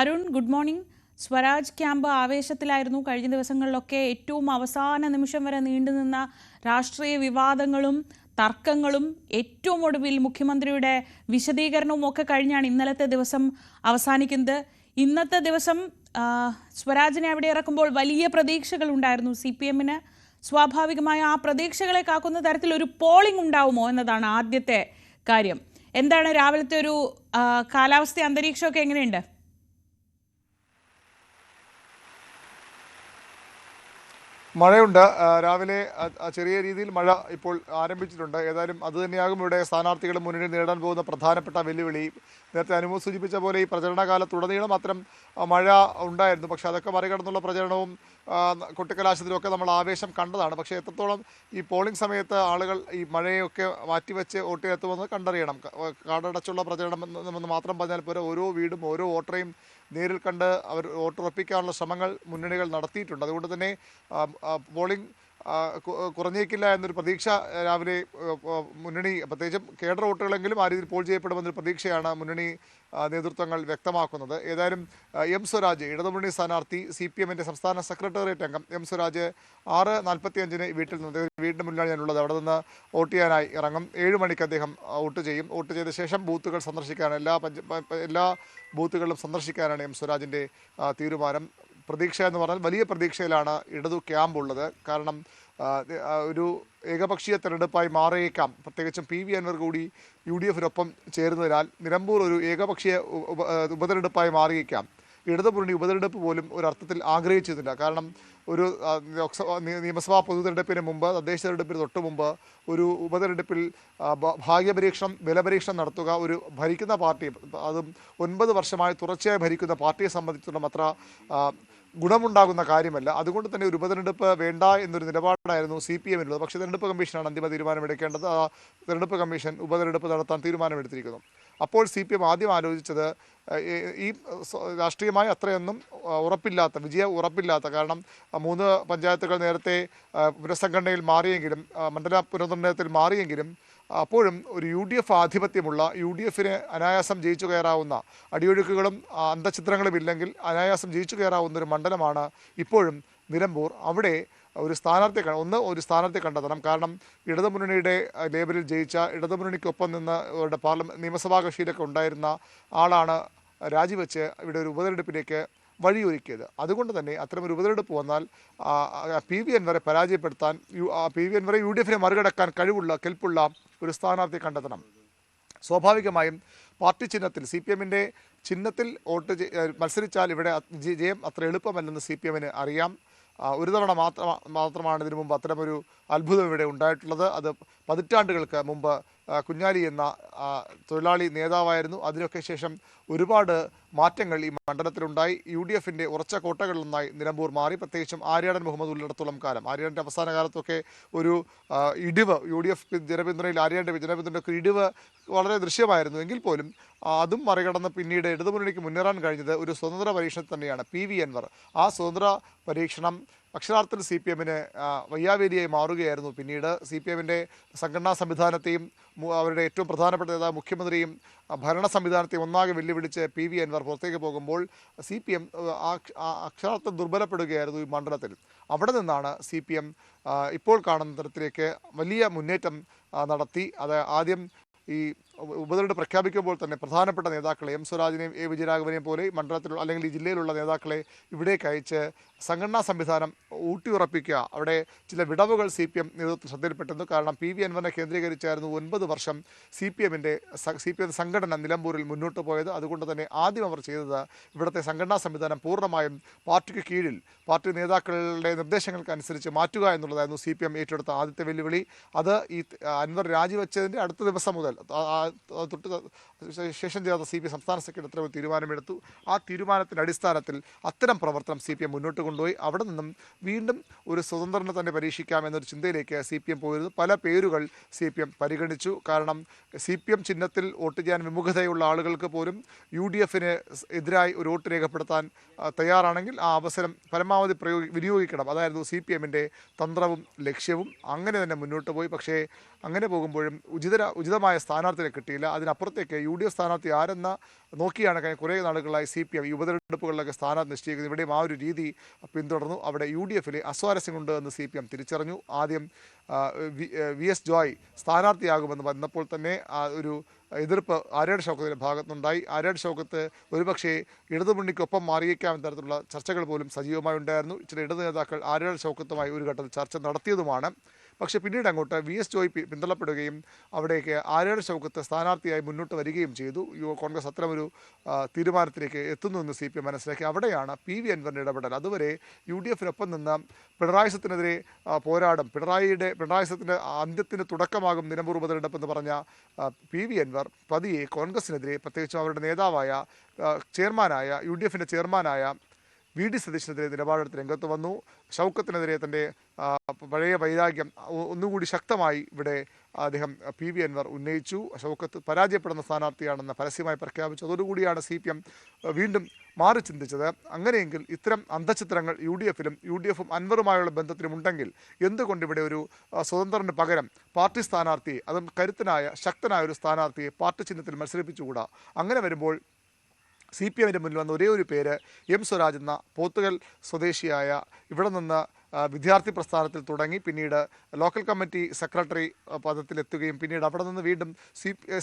Arun, good morning. Swaraj camp ആവേശത്തിലായിരുന്നു. കഴിഞ്ഞ ദിവസങ്ങളിലൊക്കെ ഏറ്റവും അവസാന നിമിഷം വരെ നീണ്ടുനിന്ന രാഷ്ട്രീയ വിവാദങ്ങളും തർക്കങ്ങളും ഏറ്റവും ഒടുവിൽ മുഖ്യമന്ത്രിയുടെ വിശദീകരണവും ഒക്കെ കഴിഞ്ഞാണ് ഇന്നലത്തെ ദിവസം അവസാനിക്കുന്നത്. ഇന്നത്തെ ദിവസം സ്വരാജിനെ അവിടെ ഇറക്കുമ്പോൾ വലിയ പ്രതീക്ഷകൾ ഉണ്ടായിരുന്നു CPM-ന്. സ്വാഭാവികമായ ആ പ്രതീക്ഷകളെ കാക്കുന്ന തരത്തിൽ ഒരു പോളിംഗ് ഉണ്ടാവുമോ എന്നതാണ് ആദ്യത്തെ കാര്യം. എന്താണ് രാവിലത്തെ ഒരു കാലാവസ്ഥ, അന്തരീക്ഷമൊക്കെ എങ്ങനെയുണ്ട്? മഴയുണ്ട്. രാവിലെ ചെറിയ രീതിയിൽ മഴ ഇപ്പോൾ ആരംഭിച്ചിട്ടുണ്ട്. ഏതായാലും അതുതന്നെയാകും ഇവിടെ സ്ഥാനാർത്ഥികളും മുന്നിൽ നേടാൻ പോകുന്ന പ്രധാനപ്പെട്ട വെല്ലുവിളി. നേരത്തെ അനുമോദ് സൂചിപ്പിച്ച പോലെ ഈ പ്രചരണകാലത്തുടനീളം അത്തരം മഴ ഉണ്ടായിരുന്നു. പക്ഷേ അതൊക്കെ മറികടന്നുള്ള പ്രചരണവും കൊട്ടിക്കലാശത്തിലുമൊക്കെ നമ്മൾ ആവേശം കണ്ടതാണ്. പക്ഷേ എത്രത്തോളം ഈ പോളിംഗ് സമയത്ത് ആളുകൾ ഈ മഴയൊക്കെ മാറ്റിവെച്ച് വോട്ടിലെത്തുമെന്ന് കണ്ടറിയണം. കാടടച്ചുള്ള പ്രചരണം എന്ന് മാത്രം പറഞ്ഞാൽ പോരാ, ഓരോ വീടും ഓരോ വോട്ടറെയും നേരിൽ കണ്ട് അവർ വോട്ടുറപ്പിക്കാനുള്ള ശ്രമങ്ങൾ മുന്നണികൾ നടത്തിയിട്ടുണ്ട്. അതുകൊണ്ട് തന്നെ പോളിംഗ് കുറഞ്ഞേക്കില്ല എന്നൊരു പ്രതീക്ഷ രാവിലെ മുന്നണി, പ്രത്യേകിച്ചും കേഡർ വോട്ടുകളെങ്കിലും ആ രീതിയിൽ പോൾ ചെയ്യപ്പെടുമെന്നൊരു പ്രതീക്ഷയാണ് മുന്നണി നേതൃത്വങ്ങൾ വ്യക്തമാക്കുന്നത്. ഏതായാലും എം സ്വരാജ്, ഇടതുമുന്നണി സ്ഥാനാർത്ഥി, CPM-ന്റെ സംസ്ഥാന സെക്രട്ടേറിയറ്റ് അംഗം എം സ്വരാജ് 6:45 വീട്ടിൽ നിന്ന്, വീടിന് മുന്നിലാണ് ഞാനുള്ളത്, അവിടെ നിന്ന് വോട്ട് ചെയ്യാനായി ഇറങ്ങും. 7 മണിക്ക് അദ്ദേഹം വോട്ട് ചെയ്യും. വോട്ട് ചെയ്ത ശേഷം ബൂത്തുകൾ സന്ദർശിക്കാനാണ്, എല്ലാ ബൂത്തുകളിലും സന്ദർശിക്കാനാണ് എം സ്വരാജിൻ്റെ തീരുമാനം. പ്രതീക്ഷ എന്ന് പറഞ്ഞാൽ വലിയ പ്രതീക്ഷയിലാണ് ഇടതു ക്യാമ്പ് ഉള്ളത്. കാരണം ഒരു ഏകപക്ഷീയ തെരഞ്ഞെടുപ്പായി മാറിയേക്കാം. പ്രത്യേകിച്ചും PV അൻവർ കൂടി UDF-നൊപ്പം ചേരുന്നതിനാൽ നിലമ്പൂർ ഒരു ഏകപക്ഷീയ ഉപതെരഞ്ഞെടുപ്പായി മാറിയേക്കാം. ഇടതുമുന്നണി ഉപതെരഞ്ഞെടുപ്പ് പോലും ഒരർത്ഥത്തിൽ ആഗ്രഹിച്ചിരുന്നില്ല. കാരണം ഒരു നിയമസഭാ പൊതുതെരഞ്ഞെടുപ്പിന് മുമ്പ്, തദ്ദേശ തെരഞ്ഞെടുപ്പിന് തൊട്ട് മുമ്പ് ഒരു ഉപതെരഞ്ഞെടുപ്പിൽ ഭാഗ്യപരീക്ഷണം, ബലപരീക്ഷണം നടത്തുക ഒരു ഭരിക്കുന്ന പാർട്ടി, അതും 9 വർഷമായി തുടർച്ചയായി ഭരിക്കുന്ന പാർട്ടിയെ സംബന്ധിച്ചിടത്തോളം അത്ര ഗുണമുണ്ടാകുന്ന കാര്യമല്ല. അതുകൊണ്ട് തന്നെ ഒരു ഉപതെരഞ്ഞെടുപ്പ് വേണ്ട എന്നൊരു നിലപാടായിരുന്നു CPM-നുള്ളത്. പക്ഷേ തെരഞ്ഞെടുപ്പ് കമ്മീഷനാണ് അന്തിമ തീരുമാനമെടുക്കേണ്ടത്. ആ തെരഞ്ഞെടുപ്പ് കമ്മീഷൻ ഉപതെരഞ്ഞെടുപ്പ് നടത്താൻ തീരുമാനമെടുത്തിരിക്കുന്നു. അപ്പോൾ CPM ആദ്യം ആലോചിച്ചത് ഈ രാഷ്ട്രീയമായി അത്രയൊന്നും ഉറപ്പില്ലാത്ത, വിജയം ഉറപ്പില്ലാത്ത, കാരണം 3 പഞ്ചായത്തുകൾ നേരത്തെ പുനഃസംഘടനയിൽ മാറിയെങ്കിലും, മണ്ഡല പുനർനിർണയത്തിൽ മാറിയെങ്കിലും അപ്പോഴും ഒരു UDF ആധിപത്യമുള്ള, UDF-ന് അനായാസം ജയിച്ചു കയറാവുന്ന, അടിയൊഴുക്കുകളും അന്തഛിദ്രങ്ങളും ഇല്ലെങ്കിൽ അനായാസം ജയിച്ചു കയറാവുന്ന ഒരു മണ്ഡലമാണ് ഇപ്പോഴും നിലമ്പൂർ. അവിടെ ഒരു സ്ഥാനാർത്ഥിയെ കണ്ടെത്തണം. കാരണം ഇടതുമുന്നണിയുടെ ലേബലിൽ ജയിച്ച, ഇടതുമുന്നണിക്കൊപ്പം നിന്ന് നിയമസഭാ കക്ഷിയിലൊക്കെ ഉണ്ടായിരുന്ന ആളാണ് രാജിവെച്ച് ഇവിടെ ഒരു ഉപതെരഞ്ഞെടുപ്പിലേക്ക് വഴിയൊരുക്കിയത്. അതുകൊണ്ട് തന്നെ അത്തരമൊരു ഉപതെരഞ്ഞെടുപ്പ് വന്നാൽ PV അൻവറെ പരാജയപ്പെടുത്താൻ, PV അൻവറെ UDF-നെ മറികടക്കാൻ കെൽപ്പുള്ള ഒരു സ്ഥാനാർത്ഥിയെ കണ്ടെത്തണം. സ്വാഭാവികമായും പാർട്ടി ചിഹ്നത്തിൽ, CPM-ന്റെ ചിഹ്നത്തിൽ മത്സരിച്ചാൽ ഇവിടെ ജയം അത്ര എളുപ്പമല്ലെന്ന് CPM-ന് അറിയാം. ഒരു തവണ മാത്രമാണ് ഇതിനു മുമ്പ് അത്തരമൊരു അത്ഭുതം ഇവിടെ ഉണ്ടായിട്ടുള്ളത്. അത് പതിറ്റാണ്ടുകൾക്ക് മുമ്പ് കുഞ്ഞാലി എന്ന തൊഴിലാളി നേതാവായിരുന്നു. അതിനൊക്കെ ശേഷം ഒരുപാട് മാറ്റങ്ങൾ ഈ മണ്ഡലത്തിലുണ്ടായി. UDF-ന്റെ ഉറച്ച കോട്ടകളിലൊന്നായി നിലമ്പൂർ മാറി. പ്രത്യേകിച്ചും ആര്യാടൻ മുഹമ്മദ് ഉള്ളിടത്തോളം കാലം, ആര്യാടൻ്റെ അവസാന കാലത്തൊക്കെ ഒരു ഇടിവ്, UDF ജനപിന്തുണയിൽ ആര്യാടൻ്റെ ജനപിന്തുണയ്ക്ക് ഇടിവ് വളരെ ദൃശ്യമായിരുന്നു. എങ്കിൽ പോലും അതും മറികടന്ന് പിന്നീട് ഇടതുമുന്നണിക്ക് മുന്നേറാൻ കഴിഞ്ഞത് ഒരു സ്വതന്ത്ര പരീക്ഷണത്തിൽ തന്നെയാണ്. PV അൻവർ ആ സ്വതന്ത്ര പരീക്ഷണം അക്ഷരാർത്ഥത്തിൽ CPM-ന് വയ്യാവേലിയായി മാറുകയായിരുന്നു. പിന്നീട് CPM-ന്റെ സംഘടനാ സംവിധാനത്തെയും അവരുടെ ഏറ്റവും പ്രധാനപ്പെട്ട നേതാവ് മുഖ്യമന്ത്രിയും ഭരണ സംവിധാനത്തെയും ഒന്നാകെ വെല്ലുവിളിച്ച് PV അൻവർ പുറത്തേക്ക് പോകുമ്പോൾ CPM അക്ഷരാർത്ഥം ദുർബലപ്പെടുകയായിരുന്നു ഈ മണ്ഡലത്തിൽ. അവിടെ നിന്നാണ് CPM ഇപ്പോൾ കാണുന്ന തരത്തിലേക്ക് വലിയ മുന്നേറ്റം നടത്തി. അത് ആദ്യം ഈ ഉപതെരഞ്ഞെടുപ്പ് പ്രഖ്യാപിക്കുമ്പോൾ തന്നെ പ്രധാനപ്പെട്ട നേതാക്കളെ, എം സ്വരാജിനെയും വിജയരാഘവനെയും പോലെ മണ്ഡലത്തിലുള്ള അല്ലെങ്കിൽ ഈ ജില്ലയിലുള്ള നേതാക്കളെ ഇവിടേക്ക് അയച്ച് സംഘടനാ സംവിധാനം ഊട്ടിയുറപ്പിക്കുക. അവിടെ ചില വിടവുകൾ CPM നേതൃത്വം ശ്രദ്ധയിൽപ്പെട്ടിരുന്നു. കാരണം PV അൻവറിനെ കേന്ദ്രീകരിച്ചായിരുന്നു 9 വർഷം CPM സംഘടന നിലമ്പൂരിൽ മുന്നോട്ട് പോയത്. അതുകൊണ്ട് തന്നെ ആദ്യം അവർ ചെയ്തത് ഇവിടുത്തെ സംഘടനാ സംവിധാനം പൂർണ്ണമായും പാർട്ടിക്ക് കീഴിൽ, പാർട്ടി നേതാക്കളുടെ നിർദ്ദേശങ്ങൾക്കനുസരിച്ച് മാറ്റുക എന്നുള്ളതായിരുന്നു CPM ഏറ്റെടുത്ത ആദ്യത്തെ വെല്ലുവിളി. അത് ഈ അൻവർ രാജിവെച്ചതിൻ്റെ അടുത്ത ദിവസം മുതൽ ശേഷം ചേർന്ന CPM സംസ്ഥാന സെക്രട്ടറി ഒരു തീരുമാനമെടുത്തു. ആ തീരുമാനത്തിൻ്റെ അടിസ്ഥാനത്തിൽ അത്തരം പ്രവർത്തനം CPM മുന്നോട്ട് കൊണ്ടുപോയി. അവിടെ നിന്നും വീണ്ടും ഒരു സ്വതന്ത്രനെ തന്നെ പരീക്ഷിക്കാം എന്നൊരു ചിന്തയിലേക്ക് CPM പോയിരുന്നു. പല പേരുകൾ CPM പരിഗണിച്ചു. കാരണം CPM ചിഹ്നത്തിൽ വോട്ട് ചെയ്യാൻ വിമുഖതയുള്ള ആളുകൾക്ക് പോലും UDF-ന് എതിരായി ഒരു വോട്ട് രേഖപ്പെടുത്താൻ തയ്യാറാണെങ്കിൽ ആ അവസരം പരമാവധി വിനിയോഗിക്കണം. അതായിരുന്നു CPM-ന്റെ തന്ത്രവും ലക്ഷ്യവും. അങ്ങനെ തന്നെ മുന്നോട്ട് പോയി. പക്ഷേ അങ്ങനെ പോകുമ്പോഴും ഉചിതമായ സ്ഥാനാർത്ഥിയെ കിട്ടിയില്ല. അതിനപ്പുറത്തേക്ക് UDF സ്ഥാനാർത്ഥി ആരെന്ന നോക്കിയാണ് കഴിഞ്ഞ കുറേ നാളുകളായി CPM ഈ ഉപതെരഞ്ഞെടുപ്പുകളിലൊക്കെ സ്ഥാനാർത്ഥി നിശ്ചയിക്കുന്നത്. ഇവിടെയും ആ ഒരു രീതി പിന്തുടർന്നു. അവിടെ UDFിലെ അസ്വാരസ്യമുണ്ട് എന്ന് CPM തിരിച്ചറിഞ്ഞു. ആദ്യം VS ജോയ് സ്ഥാനാർത്ഥിയാകുമെന്ന് വന്നപ്പോൾ തന്നെ ഒരു എതിർപ്പ് ആര്യാട് ഷൗക്കത്തിൻ്റെ ഭാഗത്തുനിന്നുണ്ടായി. ആര്യാട് ഷൗക്കത്ത് ഒരുപക്ഷേ ഇടതുമുന്നണിക്കൊപ്പം മാറിയേക്കാം എന്ന തരത്തിലുള്ള ചർച്ചകൾ പോലും സജീവമായി ഉണ്ടായിരുന്നു. ചില ഇടതു നേതാക്കൾ ആര്യാട് ഷൗക്കത്തുമായി ഒരു ഘട്ടത്തിൽ ചർച്ച നടത്തിയതുമാണ്. പക്ഷേ പിന്നീട് അങ്ങോട്ട് VS ജോയ് പിന്തള്ളപ്പെടുകയും അവിടേക്ക് ആര്യാട് ഷൗക്കത്ത് സ്ഥാനാർത്ഥിയായി മുന്നോട്ട് വരികയും ചെയ്തു. കോൺഗ്രസ് അത്തരമൊരു തീരുമാനത്തിലേക്ക് എത്തുന്നു എന്ന് CPM മനസ്സിലാക്കി. അവിടെയാണ് PV അൻവറിൻ്റെ ഇടപെടൽ. അതുവരെ UDFിനൊപ്പം നിന്ന് പിണറായി സത്തിനെതിരെ പോരാടും, പിണറായി സത്തിൻ്റെ അന്ത്യത്തിന് തുടക്കമാകും നിലമ്പൂർ ഉപതെരഞ്ഞെടുപ്പ് എന്ന് പറഞ്ഞ PV അൻവർ പതിയെ കോൺഗ്രസിനെതിരെ, പ്രത്യേകിച്ചും അവരുടെ നേതാവായ ചെയർമാനായ UDFിൻ്റെ ചെയർമാനായ VD സതീശനെതിരെ നിലപാടെടുത്ത് രംഗത്ത് വന്നു. ഷൗക്കത്തിനെതിരെ തൻ്റെ പഴയ വൈരാഗ്യം ഒന്നുകൂടി ശക്തമായി ഇവിടെ അദ്ദേഹം PV അൻവർ ഉന്നയിച്ചു. ഷൗക്കത്ത് പരാജയപ്പെടുന്ന സ്ഥാനാർത്ഥിയാണെന്ന് പരസ്യമായി പ്രഖ്യാപിച്ചു. അതോടുകൂടിയാണ് CPM വീണ്ടും മാറി ചിന്തിച്ചത്. അങ്ങനെയെങ്കിൽ ഇത്തരം അന്തഃഛിദ്രങ്ങൾ UDFും അൻവറുമായുള്ള ബന്ധത്തിലുമുണ്ടെങ്കിൽ എന്തുകൊണ്ട് ഇവിടെ ഒരു സ്വതന്ത്രന് പകരം പാർട്ടി സ്ഥാനാർത്ഥിയെ, അതും കരുത്തനായ ശക്തനായ ഒരു സ്ഥാനാർത്ഥിയെ പാർട്ടി ചിഹ്നത്തിൽ മത്സരിപ്പിച്ചുകൂടാ? അങ്ങനെ വരുമ്പോൾ CPMൻ്റെ മുന്നിൽ വന്ന ഒരേ ഒരു പേര് M സ്വരാജ് എന്ന പോത്തുകൽ സ്വദേശിയായ, ഇവിടെ നിന്ന് വിദ്യാർത്ഥി പ്രസ്ഥാനത്തിൽ തുടങ്ങി പിന്നീട് ലോക്കൽ കമ്മിറ്റി സെക്രട്ടറി പദത്തിലെത്തുകയും പിന്നീട് അവിടെ നിന്ന് വീണ്ടും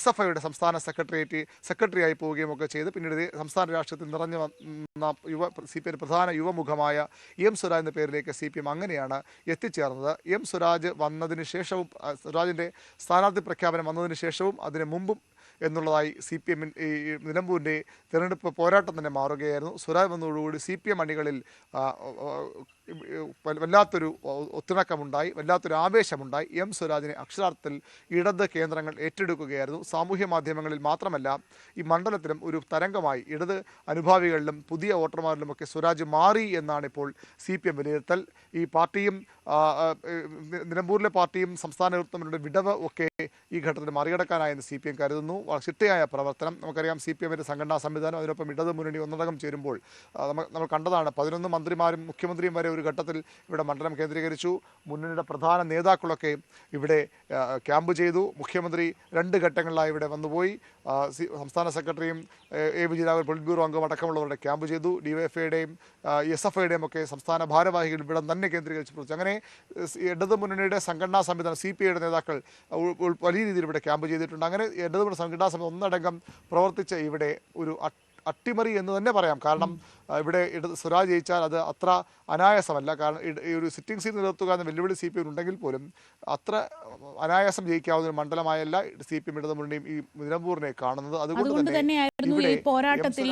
SFIയുടെ സംസ്ഥാന സെക്രട്ടറിയായി പോവുകയും ഒക്കെ ചെയ്ത് പിന്നീട് സംസ്ഥാന രാഷ്ട്രീയത്തിൽ നിറഞ്ഞു വന്ന CPM പ്രധാന യുവമുഖമായ M സ്വരാജ് എന്ന പേരിലേക്ക് CPM അങ്ങനെയാണ് എത്തിച്ചേർന്നത്. M സ്വരാജ് വന്നതിന് ശേഷവും, സ്വരാജിൻ്റെ സ്ഥാനാർത്ഥി പ്രഖ്യാപനം വന്നതിന് ശേഷവും അതിന് മുമ്പും എന്നുള്ളതായി CPM ഈ നിലമ്പൂരിൻ്റെ തിരഞ്ഞെടുപ്പ് പോരാട്ടം തന്നെ മാറുകയായിരുന്നു. സ്വരാജ് വന്നതോടുകൂടി CPM അണികളിൽ വല്ലാത്തൊരു ഒത്തിണക്കമുണ്ടായി, വല്ലാത്തൊരു ആവേശമുണ്ടായി. M സ്വരാജിനെ അക്ഷരാർത്ഥത്തിൽ ഇടത് കേന്ദ്രങ്ങൾ ഏറ്റെടുക്കുകയായിരുന്നു. സാമൂഹ്യ മാധ്യമങ്ങളിൽ മാത്രമല്ല, ഈ മണ്ഡലത്തിലും ഒരു തരംഗമായി ഇടത് അനുഭാവികളിലും പുതിയ വോട്ടർമാരിലുമൊക്കെ സ്വരാജ് മാറി എന്നാണ് ഇപ്പോൾ CPM വിലയിരുത്തൽ. ഈ പാർട്ടിയും നിലമ്പൂരിലെ പാർട്ടിയും സംസ്ഥാന നേതൃത്വങ്ങളുടെ വിടവ് ഒക്കെ ഈ ഘട്ടത്തിൽ മറികടക്കാനായെന്ന് CPM കരുതുന്നു. ചിട്ടയായ പ്രവർത്തനം, നമുക്കറിയാം CPMൻ്റെ സംഘടനാ സംവിധാനം, അതിനൊപ്പം ഇടത് മുന്നണി ഒന്നടങ്കം ചേരുമ്പോൾ നമ്മൾ കണ്ടതാണ്. 11 മന്ത്രിമാരും മുഖ്യമന്ത്രിയും വരെ ഒരു ഘട്ടത്തിൽ ഇവിടെ മണ്ഡലം കേന്ദ്രീകരിച്ചു. മുന്നണിയുടെ പ്രധാന നേതാക്കളൊക്കെ ഇവിടെ ക്യാമ്പ് ചെയ്തു. മുഖ്യമന്ത്രി 2 ഘട്ടങ്ങളിലായി ഇവിടെ വന്നുപോയി. സംസ്ഥാന സെക്രട്ടറിയും A വിജയരാഘവൻ പൊളിറ്റ് ബ്യൂറോ അംഗം അടക്കമുള്ളവരുടെ ക്യാമ്പ് ചെയ്തു. DYFIയുടെയും SFIയുടെയും ഒക്കെ സംസ്ഥാന ഭാരവാഹികൾ ഇവിടെ തന്നെ കേന്ദ്രീകരിച്ച് പ്രവർത്തിച്ചു. അങ്ങനെ ഇടതു മുന്നണിയുടെ സംഘടനാ സംവിധാനം, CPIയുടെ നേതാക്കൾ വലിയ രീതിയിൽ ഇവിടെ ക്യാമ്പ് ചെയ്തിട്ടുണ്ട്. അങ്ങനെ ഇടതുമുന്നണി സംഘടനാ സമിതി ഒന്നടങ്കം പ്രവർത്തിച്ച ഇവിടെ ഒരു അട്ടിമറി എന്ന് തന്നെ പറയാം. കാരണം ഇവിടെ സ്വരാജ് ജയിച്ചാൽ അത് അത്ര അനായാസമല്ല. കാരണം ഈ ഒരു സിറ്റിംഗ് സീറ്റ് നിലനിർത്തുക എന്ന വെല്ലുവിളി CPM ഉണ്ടെങ്കിൽ പോലും അത്ര അനായാസം ജയിക്കാവുന്ന ഒരു മണ്ഡലമായല്ല CPM ഇടതുമുന്നണിയും ഈ നിലമ്പൂരിനെ കാണുന്നത്. അതുകൊണ്ട് തന്നെയായിരുന്നു ഈ പോരാട്ടത്തിൽ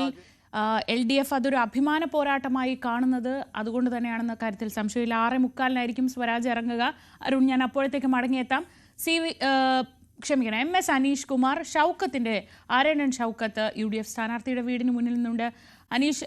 LDF അതൊരു അഭിമാന പോരാട്ടമായി കാണുന്നത്. അതുകൊണ്ട് തന്നെയാണെന്ന കാര്യത്തിൽ സംശയമില്ല. 6:45 സ്വരാജ് ഇറങ്ങുക. അരുൺ, ഞാൻ അപ്പോഴത്തേക്ക് മടങ്ങിയെത്താം. MS അനീഷ് കുമാർ, ഷൗക്കത്തിൻ്റെ ആര്യടൻ ഷൗക്കത്ത് UDF സ്ഥാനാർത്ഥിയുടെ വീടിന് മുന്നിൽ നിന്നുണ്ട്. അനീഷ്,